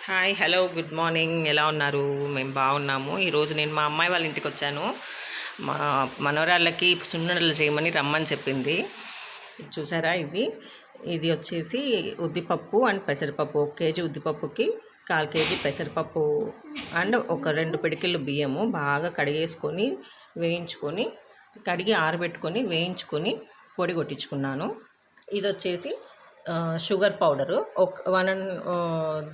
Hi hello good morning. ఎలా ఉన్నారు? మేము బాగున్నాము. ఈరోజు నేను మా అమ్మాయి వాళ్ళ ఇంటికి వచ్చాను. మా మనవరాళ్ళకి సున్నుండలు చేయమని రమ్మని చెప్పింది. చూసారా, ఇది వచ్చేసి ఉద్దిపప్పు అండ్ పెసరపప్పు. 1 కేజీ ఉద్దిపప్పుకి 1/4 కేజీ పెసరపప్పు అండ్ ఒక 2 పిడికిళ్ళు బియ్యము బాగా కడిగేసుకొని వేయించుకొని, కడిగి ఆరబెట్టుకొని వేయించుకొని పొడి కొట్టించుకున్నాను. ఇది వచ్చేసి షుగర్ పౌడరు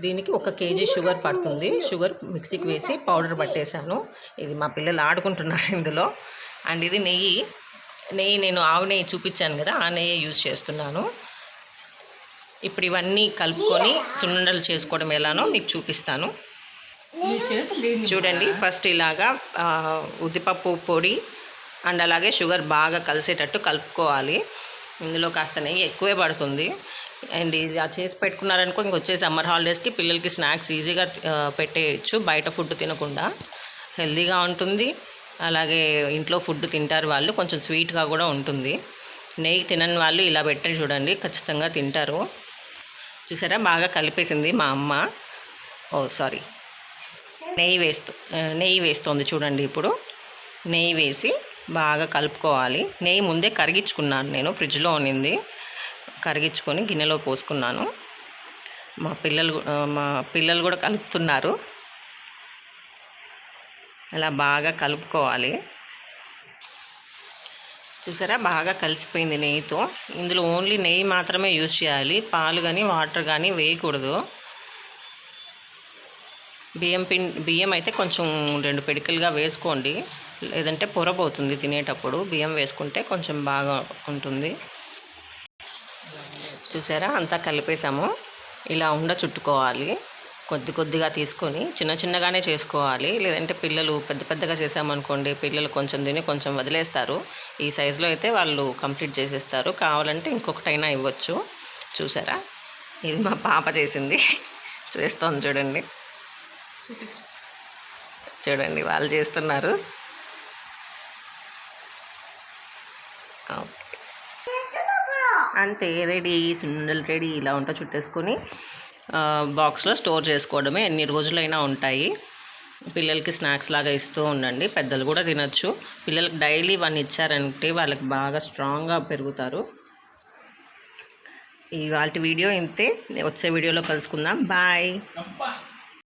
దీనికి 1 కేజీ షుగర్ పడుతుంది. షుగర్ మిక్సీకి వేసి పౌడర్ పట్టేశాను. ఇది మా పిల్లలు ఆడుకుంటున్నారు ఇందులో. అండ్ ఇది నెయ్యి నేను ఆవు నెయ్యి చూపించాను కదా, ఆ నెయ్యి యూజ్ చేస్తున్నాను. ఇప్పుడు ఇవన్నీ కలుపుకొని సున్నుండలు చేసుకోవడం ఎలానో మీకు చూపిస్తాను. చూడండి, ఫస్ట్ ఇలాగా ఉద్దిపప్పు పొడి అండ్ అలాగే షుగర్ బాగా కలిసేటట్టు కలుపుకోవాలి. ఇందులో కాస్త నెయ్యి ఎక్కువే పడుతుంది. అండ్ ఇలా చేసి పెట్టుకున్నారనుకో, ఇంకొచ్చే సమ్మర్ హాలిడేస్కి పిల్లలకి స్నాక్స్ ఈజీగా పెట్టేయచ్చు. బయట ఫుడ్ తినకుండా హెల్తీగా ఉంటుంది. అలాగే ఇంట్లో ఫుడ్ తింటారు వాళ్ళు, కొంచెం స్వీట్గా కూడా ఉంటుంది. నెయ్యి తినని వాళ్ళు ఇలా పెట్టి చూడండి, ఖచ్చితంగా తింటారు. చూసారా, బాగా కలిపేసింది మా అమ్మ. సారీ, నెయ్యి వేస్తుంది చూడండి. ఇప్పుడు నెయ్యి వేసి బాగా కలుపుకోవాలి. నెయ్యి ముందే కరిగించుకున్నాను, నేను ఫ్రిడ్జ్లో ఉన్నింది. కరిగించుకొని గిన్నెలో పోసుకున్నాను. మా పిల్లలు కూడా కలుపుతున్నారు. అలా బాగా కలుపుకోవాలి. చూసారా, బాగా కలిసిపోయింది నెయ్యితో. ఇందులో ఓన్లీ నెయ్యి మాత్రమే యూజ్ చేయాలి, పాలు కానీ వాటర్ కానీ వేయకూడదు. బియ్యం అయితే కొంచెం 2 పిడికలుగా వేసుకోండి, లేదంటే పొరబోతుంది తినేటప్పుడు. బియ్యం వేసుకుంటే కొంచెం బాగా ఉంటుంది. చూసారా, అంతా కలిపేసాము. ఇలా చుట్టుకోవాలి. కొద్దిగా తీసుకొని చిన్నగానే చేసుకోవాలి, లేదంటే పిల్లలు పెద్దగా చేసామనుకోండి, పిల్లలు కొంచెం తిని కొంచెం వదిలేస్తారు. ఈ సైజులో అయితే వాళ్ళు కంప్లీట్ చేసేస్తారు. కావాలంటే ఇంకొకటైనా ఇవ్వచ్చు. చూసారా, ఇది మా పాప చేసింది, చేస్తోంది చూడండి వాళ్ళు చేస్తున్నారు. అంతే, రెడీ. సున్నుండలు రెడీ. ఇలా చుట్టేసుకొని బాక్స్లో స్టోర్ చేసుకోవడమే. ఎన్ని రోజులైనా ఉంటాయి. పిల్లలకి స్నాక్స్ లాగా ఇస్తూ ఉండండి. పెద్దలు కూడా తినచ్చు. పిల్లలకి డైలీ 1 ఇచ్చారంటే వాళ్ళకి బాగా స్ట్రాంగ్గా పెరుగుతారు. ఇవాళ వీడియో ఇంతే. వచ్చే వీడియోలో కలుసుకుందాం. బాయ్.